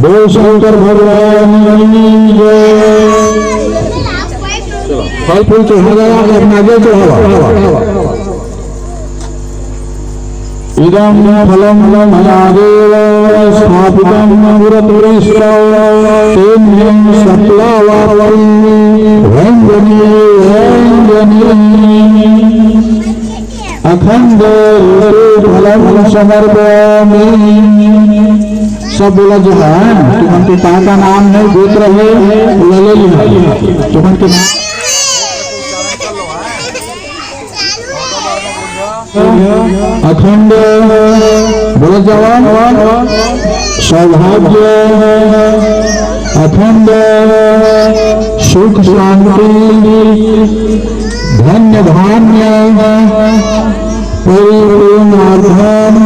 बोल शंकर भगवान की जय। फल फूल चढ़ा गया, अपना आगे चढ़ावा। इदं फलं मयादेव स्थापितं गुरुतुरीश्वरो तेन सप्लावावं व्यञ्जनी अखंड फलं समर्पयामि। सब बोला जो है तुम पिता का नाम नहीं देख रहे, ले लिया तुम के नाम अखंड बोला जवान सौभाग्य, अखंड सुख शांति, धन्य धान्य परिपूर्णार्थम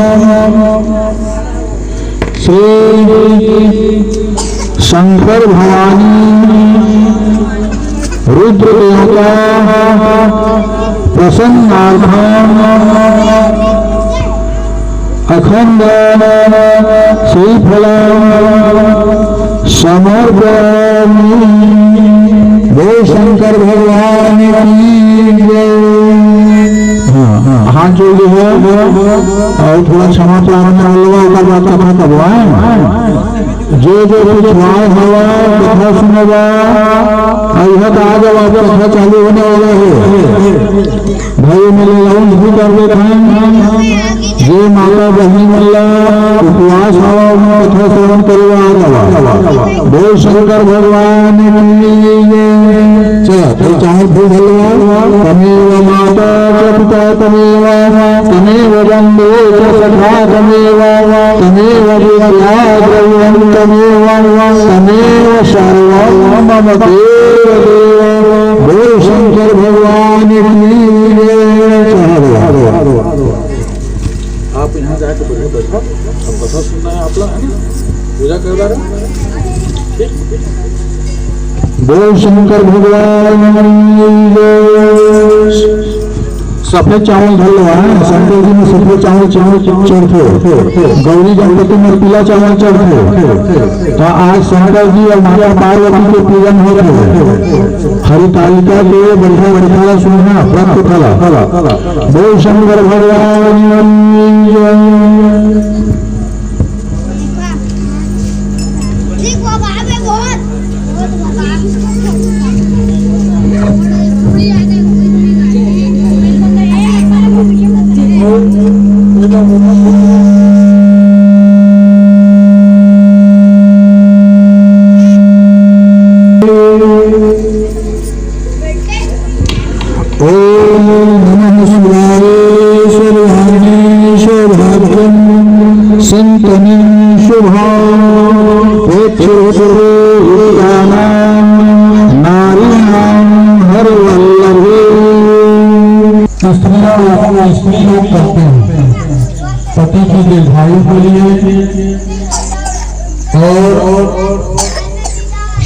श्री शंकर भवानी रुद्र देवता प्रसन्नार्थम अखंड श्रीफल समर्पयामि। बोल शंकर भगवान की जय। हाथ जोड़ लीजिए और थोड़ा क्षमा प्रार्थना जो जो कुछ वाय हवा कथा सुनेगा यह तो आ जाओ, आपका कथा चालू होने वाला है। भाई मेरे लाउंज भी कर देते हैं, जे माता बहनी मिला उपवास हवा में कथा श्रवण करेगा आ जाओ। बोल शंकर भगवान चलो चाहे भूल तमेव माता च पिता तमेव तमेव बंधु च सखा तमेव तमेव विद्या द्रव्यं तमेव तमेव सर्वं मम देव देव। बोल शंकर भगवान की जय। आप यहाँ जाके बढ़िया बैठो, अब कथा सुनना है आप लोग, है ना, पूजा कर रहे हैं। बोल शंकर भगवान सफेद चावल धर लो है। शंकर जी में सफेद चावल चढ़ते, गौरी गणपति में पीला चावल चढ़ते। तो आज शंकर जी और माता पार्वती के पूजन हो रहे। हरितालिका के बढ़िया बढ़िया सुनना प्राप्त कला। बोल शंकर भगवान स्त्री लोग करते हैं पति की दीर्घायु के लिए और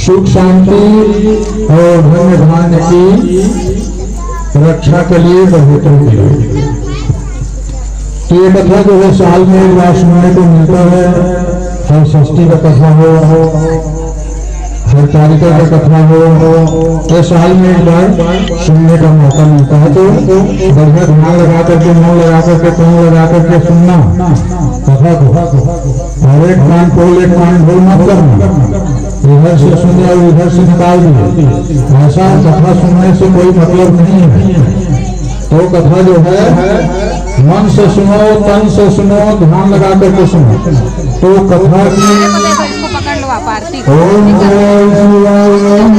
सुख शांति और धन धान्य की रक्षा के लिए बहुतों के लिए। तो ये कथा जो है साल में एक बार सुनने को मिलता है। हर षष्ठी का कथा हो, हरतालिका का कथा हो, तो साल में एक बार सुनने का मौका मिलता है। तो बढ़िया ध्यान लगा करके, मन लगा करके, तुम लगा करके सुनना कथा को। और एक कान खोल एक कान खोल मत करना, इधर से सुने और इधर से निकाल दिए। ऐसा कथा सुनने से कोई मतलब नहीं है। तो कथा जो है मन से सुनो, तन से सुनो, ध्यान लगा करके सुनो। तो कथा की ओम भगवान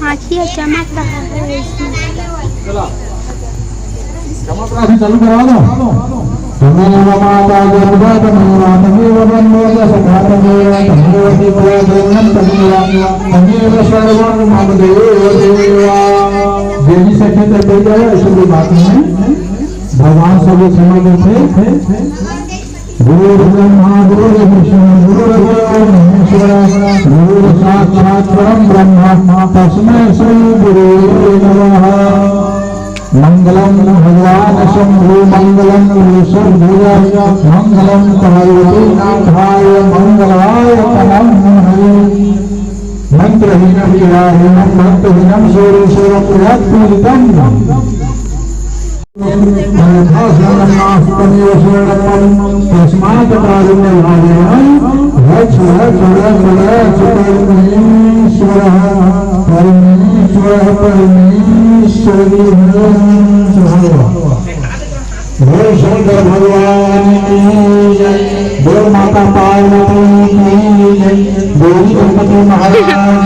आँखियाँ चमक रहा है इसमें। चला चमक रहा अभी चालू करा दो। तमेव माता दुर्गा तमेव बन्धो सखा तमेव दिव्या देवं तमेव सर्वं मम देवा। देवी सखी तक दे जाए ऐसी कोई बात नहीं है। भगवान सभी समझ थे। गुरु ब्रह्मा गुरु विष्णु गुरु महेश्वर गुरु साक्षात् परम ब्रह्म तस्मै श्री गुरुवे नमः। मंगलम भगवान शंभु मंगलम वृषभध्वज मंगलम पार्वती नाथाय मंगलाय तनमः। मंत्रहीनं गिराहीनं भक्तहीनं सूर्यपूजितं तस्मात् कारुण्यभावेन परमेश्वरः परमेश्वरी बोल शंकर भगवान की जय। बोल माता पार्वती की जय। गौरी गणपति महाराज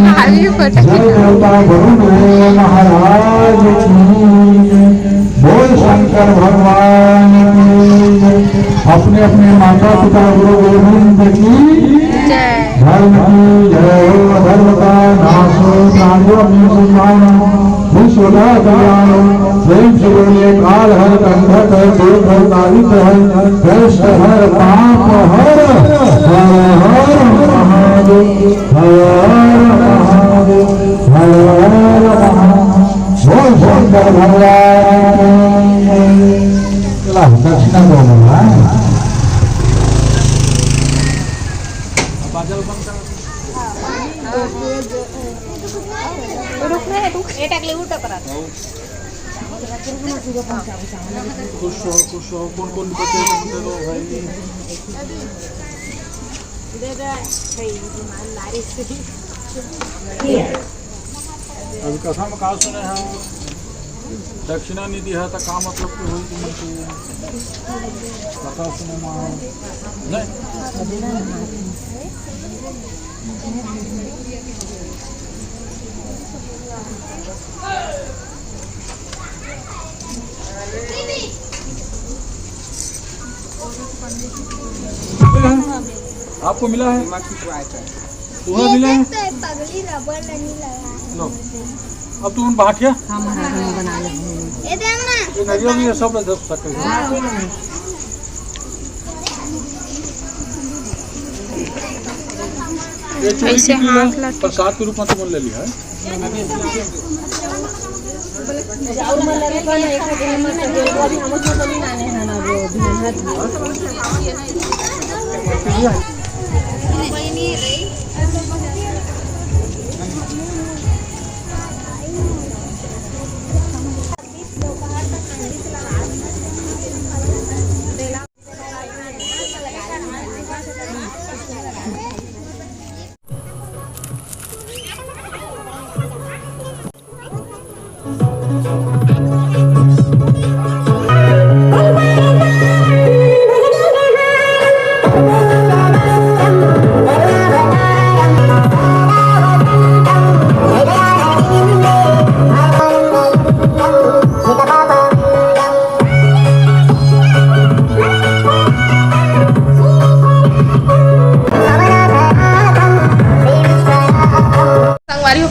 जय। देवता वरुण महाराज की जय। बोल शंकर भगवान की जय। अपने अपने माता पिता गुरु गोविंद की धर्म की जय। धर्म का नाश प्राणियों में सुधार विश्व का कल्याण। प्रेम से बोलिए काल हर कंधक है देव हर तारिक है कष्ट हर पाप हर हर हर महादेव हर महादेव हर महादेव। बोल शंकर भगवान चला दक्षिणा दो बोला बाजल बंद कर खुश हो कौन कौन बच्चे दे दो भाई। अभी कथा में का सुने हैं दक्षिणा नहीं दिया था का मतलब के हुई तुमको कथा सुने नहीं आपको मिला है तुम्हें मिला है पगली रबर नहीं लगा। लो अब तुम बाटिया ये देखना ये नरियल भी सब लोग 10 सकते हैं। ये ऐसे हाथ लग प्रसाद के रूप में तुमने ले लिया है।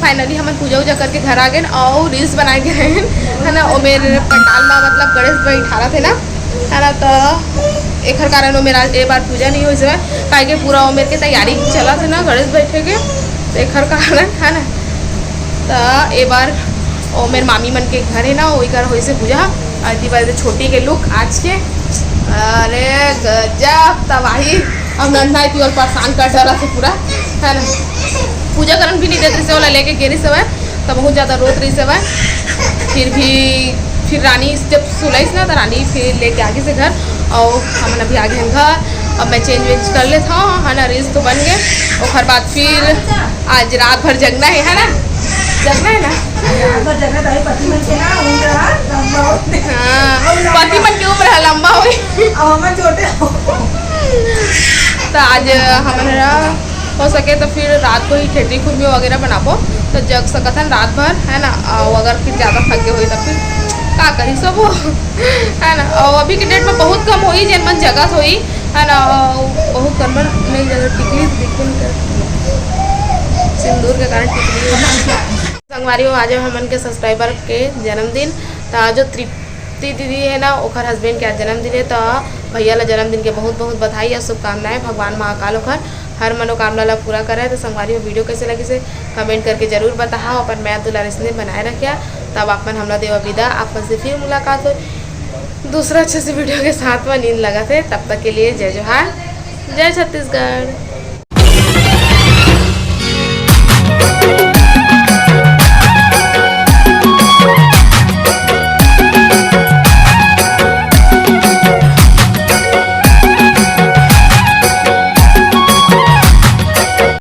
फाइनली हम पूजा उजा करके घर आ गए और रील्स बनाए गए है ना। और मेरे पंडाल में मतलब गणेश भाई ठाड़ा थे ना है ना। तो एक कारण वो मेरा एक बार पूजा नहीं हुई समय काहे के पूरा वो मेरे के तैयारी चला थे ना गणेश बैठे के तो एक कारण है ना। तो एक बार वो मेरे मामी मन के घर है ना वही घर हुई से पूजा आदि बार छोटी के लुक आज के अरे गजब तबाही। अब नंदा प्योर परेशान कर डाला से पूरा है ना। पूजा करन भी नहीं देते से वाला लेके गिरी सब है तो बहुत ज़्यादा रोत रही सब है। फिर रानी जब सुलैस ना तो रानी फिर लेके आगे से घर और हम अभी आ गए घर। अब मैं चेंज वेंज कर ले था है ना। रील्स तो बन गए और बाद फिर आज रात भर जगना है ना। जगना है ना हाँ पति मन की उम्र है लंबा हुई तो आज हमारा हो सके तो फिर रात को ही ठेठी खुरमी वगैरह बना पाओ तो जग सकत हन रात भर, है ना। और अगर फिर ज़्यादा थके हुई तो फिर का करी सब है ना। और अभी के डेट में बहुत कम हुई जन मन जगह हुई, है ना। बहुत कम नहीं जगह टिकली दिखने सिंदूर के कारण टिकली। संगवारी हो आज हमन के सब्सक्राइबर के जन्मदिन, तो जो तृप्ति दीदी है ना ओखर हस्बैंड के आज जन्मदिन है, तो भैया ला जन्मदिन के बहुत बहुत बधाई और शुभकामनाएं। भगवान महाकाल ओखर हर मनोकामना ला पूरा करे। तो संगवारी हो वीडियो कैसे लगी से कमेंट करके जरूर बताओ। अपन मैं दुलारी से बनाए रखिया। तब अपन हमला देवा विदा, आपन से फिर मुलाकात हो दूसरा अच्छे से वीडियो के साथ में। नींद लगा थे तब तक के लिए जय जोहार, जय छत्तीसगढ़।